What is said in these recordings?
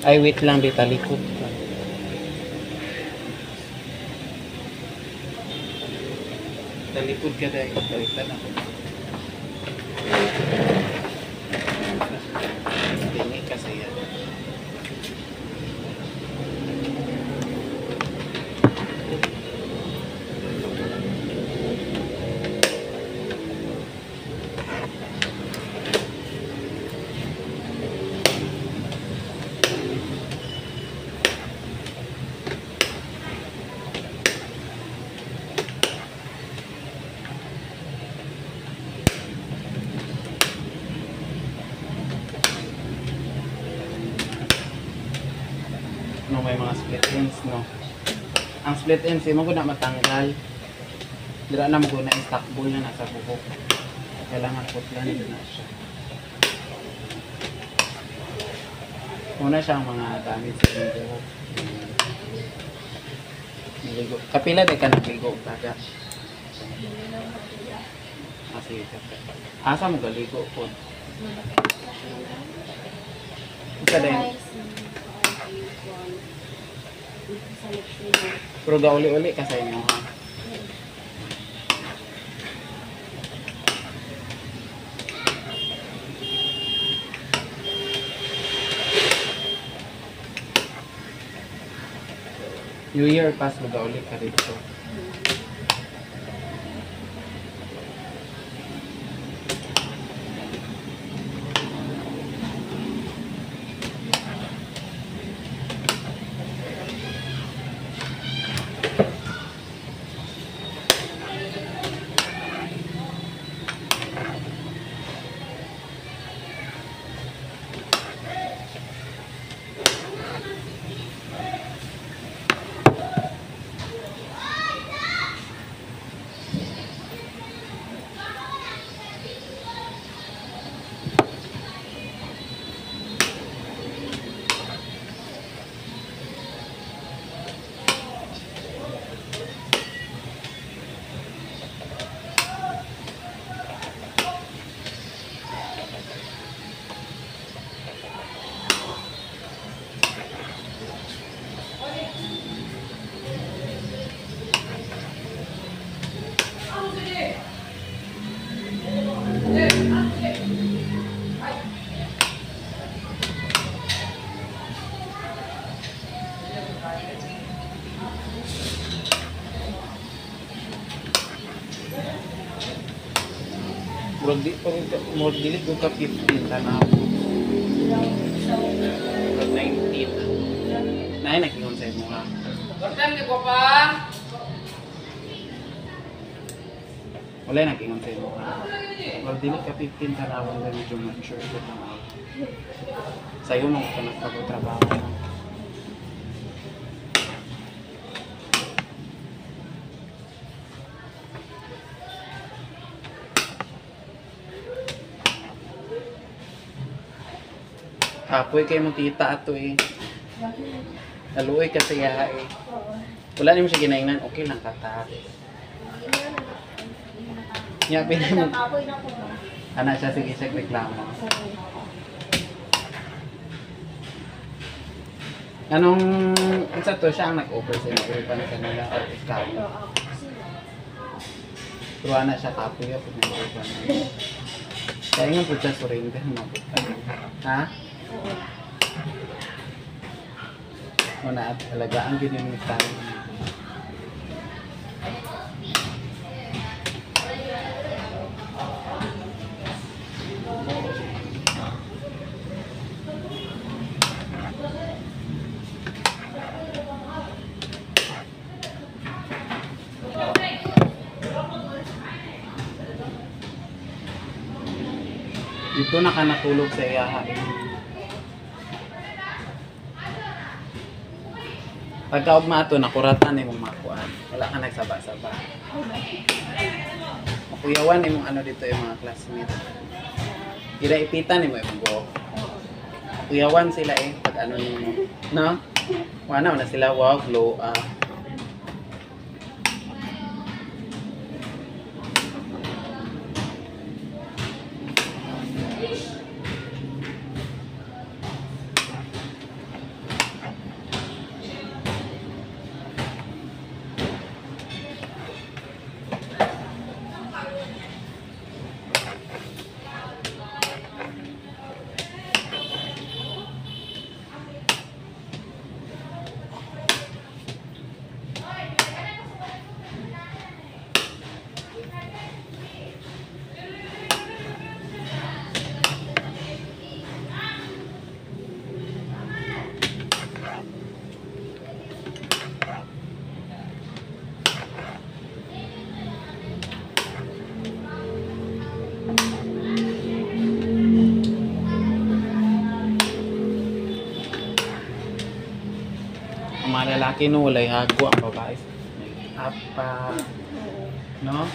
Ay, wait lang, di talikod. Talikod ka dahil. Baliktad ako. Tingi kasi yan. No, may mga split ends, no. Ang split ends, mo ko na matanggal. Dira na mo ko na stock ball na nasa buhok. Kailangan putlan na siya. Una siyang mga gamit sa buhok. Naligo. Kapila de ka nagligo taga. Sige, kape. Asa mo galigo po? Ika din. Pero gauli-uli ka sa inyo, ha? New Year pass mo gauli ka dito. Murag dili ko ka 15 tanaw. Murag 19. Nay nakingon sa imo ha. Bertan ni ko pa. Wala nakingon sa imo ha. Murag dili ka 15 tanaw na medyo mature ka tanaw. Sayo mo ka nagtrabaho. Kapoy kayo mong tita ato eh. Naluoy kasi ya eh. Wala naman siya ginaingnan, okay lang kata. Nga pinay mo. Anak siya, sige siya reklamo. Anong, isa to siya ang nag-offer sa inyo, uri pa na kanila o ikaw? Pero anak siya kapoy ako nag-offer pa na. Kaya nga po siya surrender, mabuta. Ha? Muna at alagaan din yung tayo. Dito na ka natulog sa iyahain. Pagkaugma ito, nakuratan ni mong makuan. Wala ka nagsaba-saba. Makuyawan ni mong ano dito yung mga classmates. Ira-ipitan ni mo yung buhok. Makuyawan sila eh, pag ano ni mo. No? Wala na sila, wow, glow up. lalaki no, walay hago. Ang babae, may apa. No?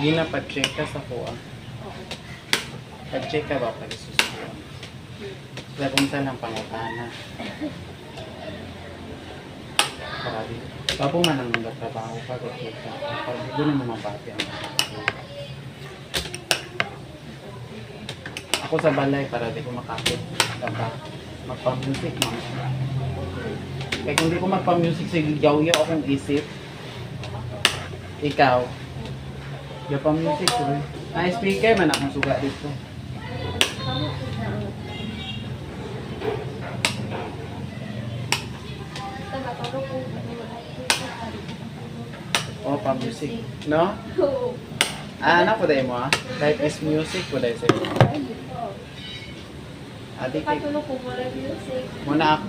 Sige na, pag-check ka sa kuha. Pag-check ka ba pag isusukuan? Sa kung saan ang pangutana. Parabi. Papo man ang nagtrabaho ka, pag-check ka. Pag doon mo mabati ang ako sa balay para di ko makapit. Magpa-music man. Kaya kung di ko magpa-music, sige, yaw-yaw akong isip. Ikaw, pa music ko eh. Ah, speaker man akong suga dito. Oh, pa music. No? Ah, ano po dahil mo ah? Type is music po dahil sa'yo. Adi kay muna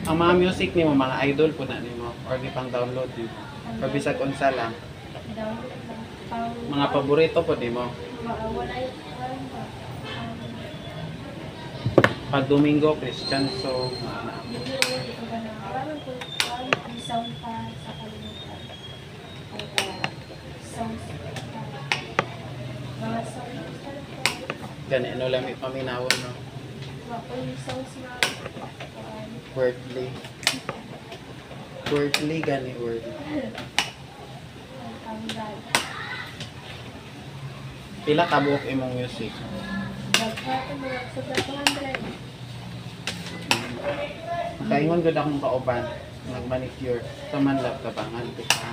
ang mga music ni mo, mga idol po na ni mo. Or di pang download ni mo. Or bisag unsa lang. Mga paborito po di mo. Pag Domingo, Christian song. Gani, ano lang may paminawon, no? Wordly. Wordly, gani, wordly. Pila ka buok imong music? Kaingon gud akong kauban, nag-manicure. Sa manlap tabangan ka.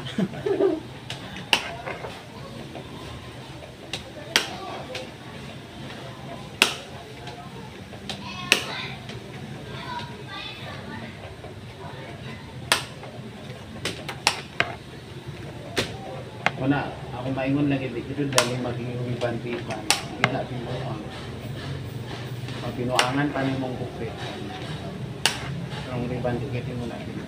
Una, ako maingon lagi dito dali maging riban-riban. Ila pinuang. Magpinuangan pa ni mong bukit. Ang riban dikit mo na dito.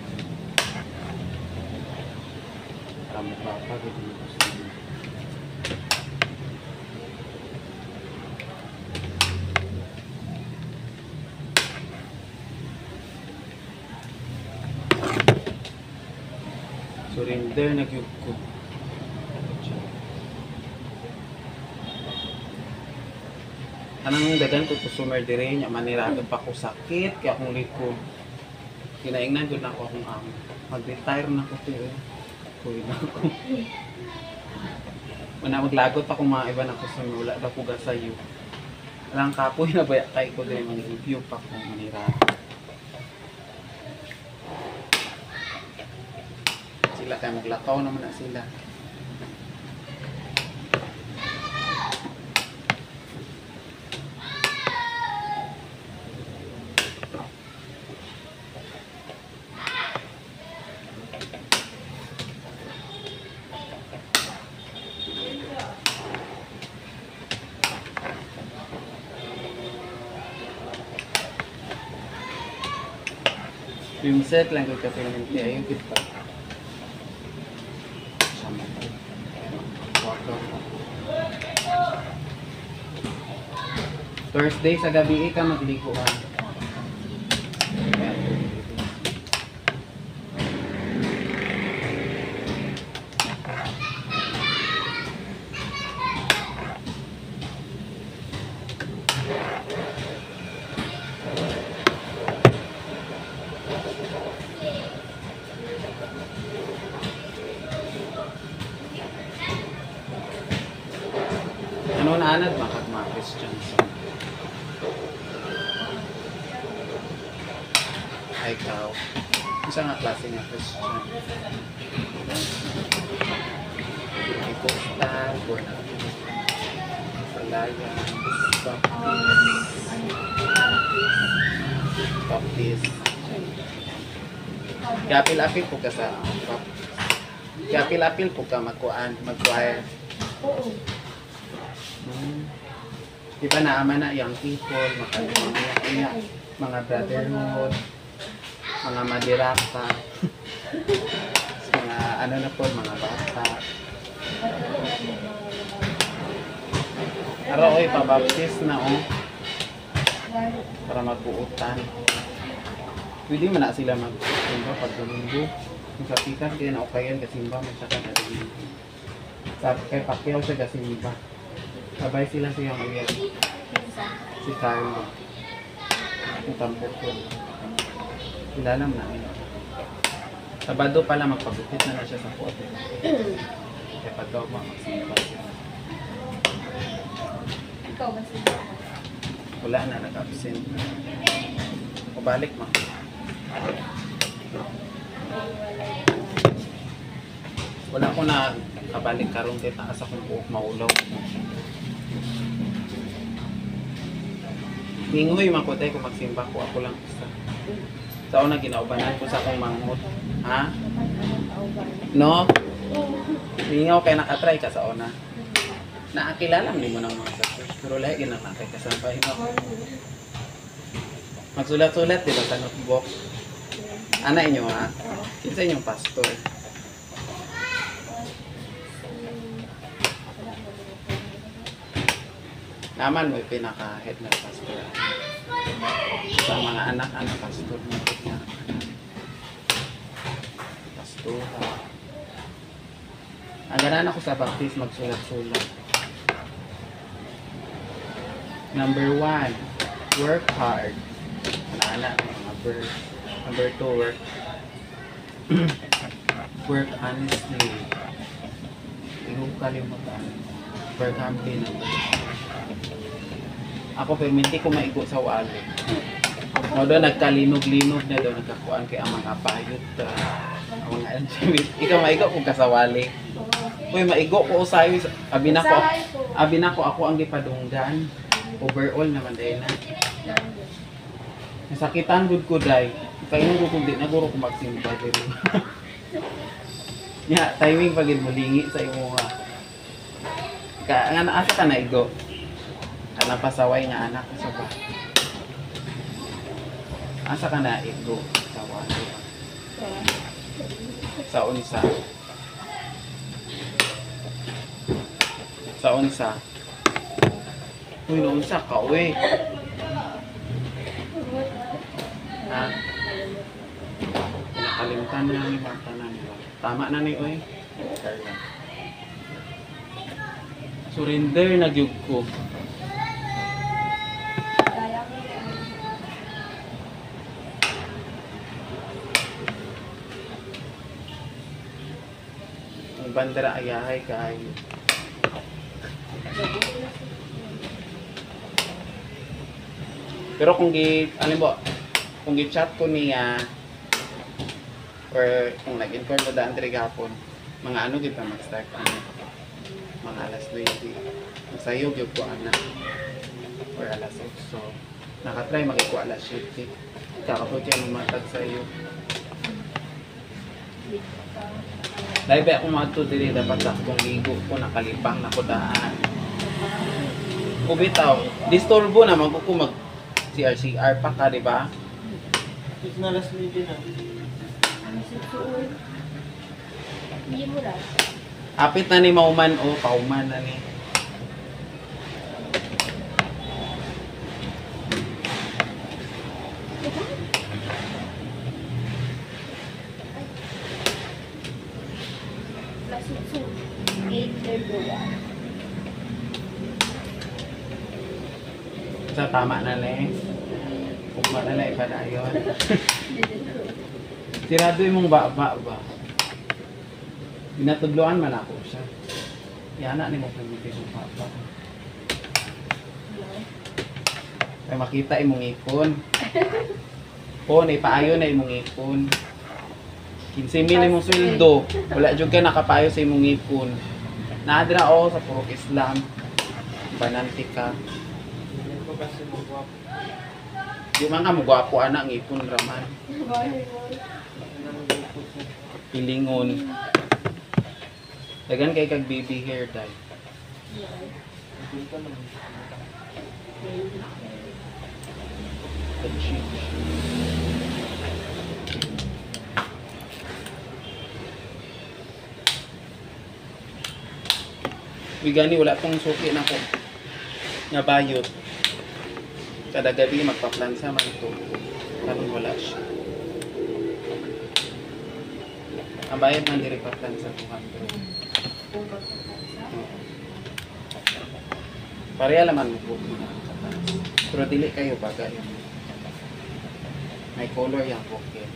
Kamu pa gitu. Surrender nagyugkog. Anang dagan ko customer dire nya maniragan pa ko sakit kaya akong likod. Kinaingnan gud na ako akong amo. Mag-retire na ko tiyo. Kuy na ko. Wala maglagot pa kung mga iba na customer wala daw ko gasayo. Walang kapoy na ba kay ko dire mga review pa ko maniragan. Sila kay maglakaw naman na sila. Yung set lang ko kapilin kaya yung kita. Thursday sa gabi ka magliguan. Tanad makag mga Christian song. Ay, ikaw. Isa nga klase nga Christian. Pentecostal, born again. Alliance, Baptist. Kapil-apil po ka sa kapil-apil po ka mag-choir. Oo. Di ba naaman na young people, mga brotherhood, mga madiraka, mga ano na po, mga bata. Araw oy, pabaptist na para magbuutan. Pwede man na sila magsimba pag Domingo. Kung sa pikas, kaya na okay yan kasimba, magsaka na Domingo. Kay Pacquiao siya kasimba. Sabay sila siyang uyan. Si Carlo. Yung tampok ko. Ilalam namin. Sabado pala magpagupit na siya sa pote. Kaya pag daw magsimba siya. Ikaw ba sila? Wala na, nag-absent. O balik mo. Wala ko na kabalik karong kaya taas akong buhok maulaw. Ningoy makutay kung magsimba ko, ako lang isa. Sa una ginaubanan ko sa akong manghot. Ha? No? Ningaw kaya nakatry ka sa una. Naakilala mo mo ng mga sa pero lahi ginakakay ka sa bahay mo. Magsulat-sulat, di ba, sa notebook? Ana inyo, ha? Kinsa inyong pastor? Naman mo pinaka-head na pastor. Sa mga anak-anak pastor mo. Pastor, ha? Ang ganan ako sa baptist, magsulat-sulat. Number 1, work hard. Anak-anak, mga bird. Number 2, work honestly. Huwag kalimutan. Work humbly. Ako, perminti ko maigo sa wali. O doon, nagkalinog-linog na doon, nagkakuan kay ang mga payot. Ikaw maigo kung kasawali. Uy, maigo ko usayo. Abi na ko ako ang gipadunggan. Overall naman dahil na. Nasakitan good ko dahil. Kainong ko kung di na guro ko magsimba. Ya, timing pagid mulingi sa imo nga. Nga naasa ka na igo. Kanang pasaway nga anak sa ba. Asa ka na igo sa wala. Sa unsa. Sa unsa. Uy, naunsa ka, uy. Ha? Nakalimutan na ni Marta na nila. Tama na ni, uy. Surrender na gyud ko. Ang bandera ayahay kayo. Pero kung kung gi-chat ko niya or kung nag-inform ko daan diri gapon, mga ano gid pa mag-start mga alas 20. Masayo gyud ko ana or alas 8. So nakatry magiko alas 7. Kakaputi ang matag sa iyo. Live ako madto diri dapat sa akong ligo ko nakalipang na ko daan. Kubitaw, disturbo na magko mag CR pa ka, di ba? Ito na last minute na. Hindi mo lang. Apit na ni Mauman o Pauman na ni. Sa tama na ni. Ugma na na ipadayon. Sirado yung mong ba. Binatudloan man ako siya. Yana ni mo pagbuti yung papa. Ay makita imong ipon. O, naipaayo na imong ipon. 15,000 imong sweldo. Wala jud ka nakapaayo sa imong ipon. Naadra o sa purok Islam. Bananti ka. Hindi ko kasi magwap. Di man ka magwapo anak ng ipon raman. Pilingon. Dagan kay kag baby hair dye. Punta naman. Kag-chic. Uy, gani wala tong suki na ko. Nga bayot. Kada gabi magpaplansa man ito. Karon wala siya. Ang bayad man diri paplansa 200. Pareha naman mo po. Pero dili kayo bagay. May color yung pocket.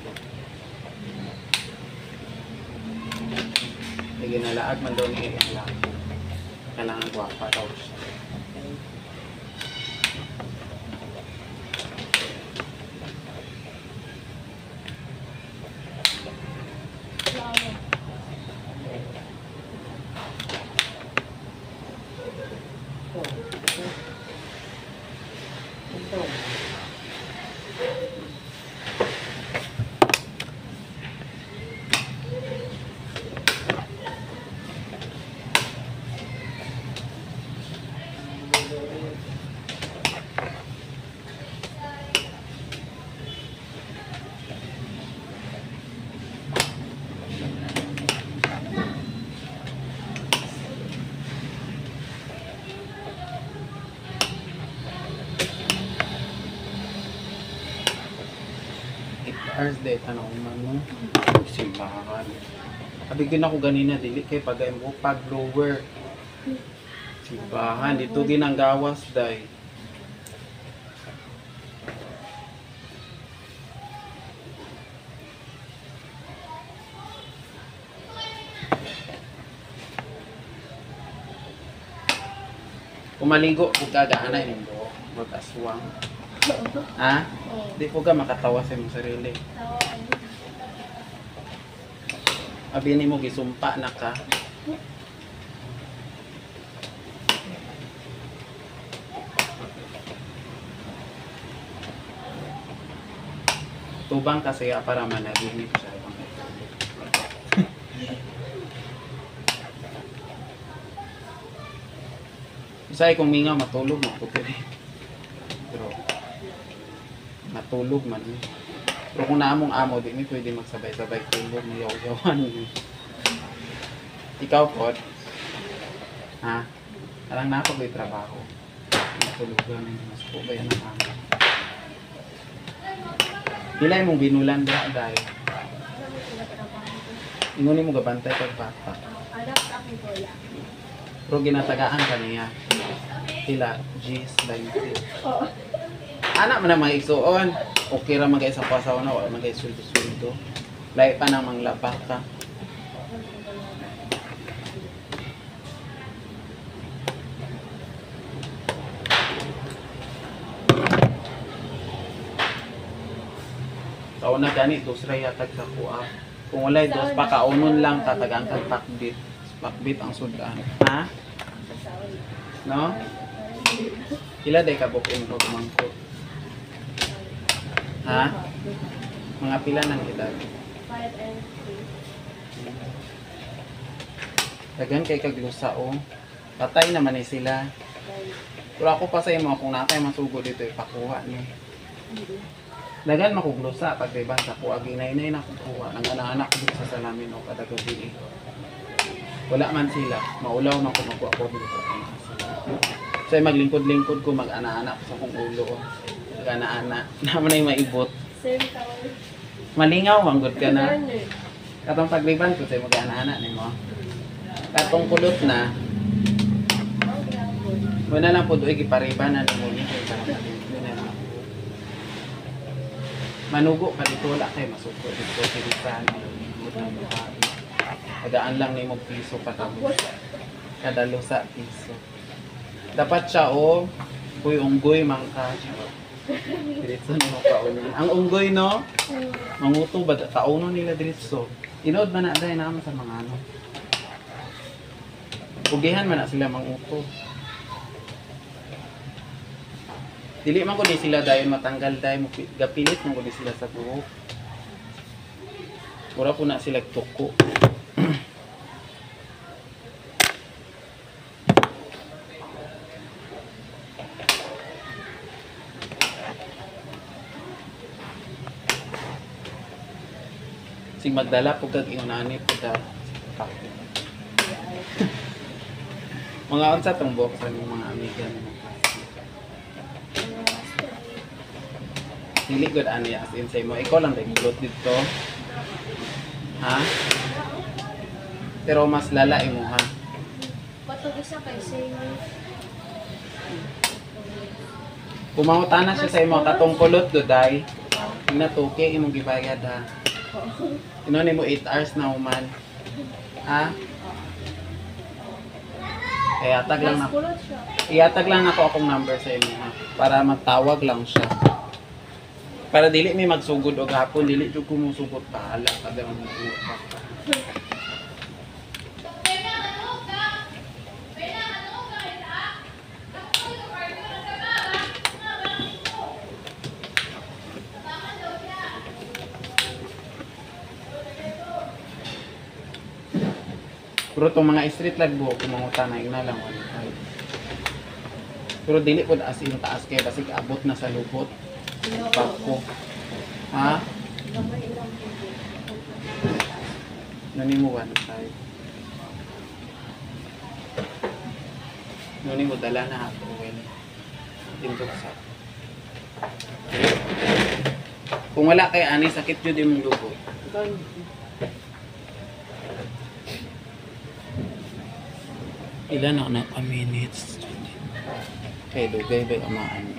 Lagi nalaag man daw niya yung lang. Kailangan guwapa daw siya. Hours day tanong man mo simbahan. Abigin ako ganina dili kay pagay mo pag lower. Simbahan dito ginang gawas day. Kumaligo kung kagaanay nindo, mag-aswang. Ha? Di po ka makatawa sa imong sarili. Abi ni mo gisumpa na ka. Tubang kasi para managinip siya. Isay kung mingaw matulog mo puti. Pero matulog man eh. Pero kung naamong amo, di mi pwede magsabay-sabay tulog, mayaw-yawan. Ikaw po, ha? Alang na ako may trabaho. Matulog lang, mas po ba yan ang amo? Pilay mong binulan ba dahil? Ingunin mo gabantay kag bata. Anak sa aking bola. Pero ginatagaan ka niya. Sila, G's, 20. Oo. Anak man na mga igsuon. Okay ra magay sa pasaw na, wala magay suldo-suldo. Lahi pa nang manglaba ka. Sa una gani, dos ra yatag sa kuha. Kung walay dos pa kaunon lang tatagang kag pakbit. Pakbit ang sudan. Ha? No? Ila day ka bukin ko kumangkot. Ha? Mga pila nang edad. 5 and 3. Dagan kay kaglusa o. Patay naman ni sila. Pero ako pa sa imo kung nakay masugo dito ipakuha ni. Dagan makuglusa pag diba sa kuha ginay-nay na kukuha ang anak-anak dito sa salamin o kada gabi. Wala man sila. Maulaw na ko magkuha ko dito sa kanila sila. So maglingkod-lingkod ko mag-ana-anak sa kong ulo. Mag-ana-ana. Naman ay maibot. Same color. Malingaw, manggod ka na. Learner. Katong pagliban ko sa'yo mag-ana-ana ni mo. Katong kulot na, Ang grabon. muna lang po doon ipariban na mo niya. Manugo ka dito, wala kayo masuko dito. Kilisan, manugot ng babae. Pagaan lang ni mong piso patapos. Kada lusa piso. Dapat siya o Uy, unggoy, mangka. Diretso na mo kaunon. Ang unggoy, no? Manguto ba? Kaunon nila diretso. Inood man na dahil naman sa mga ano. Ugihan man na sila manguto. Dili man ko di sila dahil matanggal dahil gapilit man ko di sila sa buhok. Mura po na sila tuko. Sing magdala po kag ingunani po ta. Mga unsa tong buhok sa inyong mga amiga mo. Dili good ani as in say mo. Ikaw lang tay kulot dito. Ha? Pero mas lala mo ha. Patog isa kay say Kumangutan na siya sa imo katong kulot do day. Inatuke imong gibayad ha. Inoni mo 8 hours na human. Ha? Iatag lang na. kulot siya. Iatag lang ako akong number sa inyo ha. Para magtawag lang siya. Para dili may magsugod og hapon, dili jud ko musugod pahala kada ang buka. Pero itong mga street lag buhok, kumangutan na yun na lang. Pero dili po as in taas kayo kasi abot na sa lubot. Pako. Ha? Gamay ilang po. Nani mo one side. Nani mo dala na ako. Well, dito sa. Kung wala kay ani, sakit yun yung lubot. Ilan na minutes? Okay, dugay ba amaan?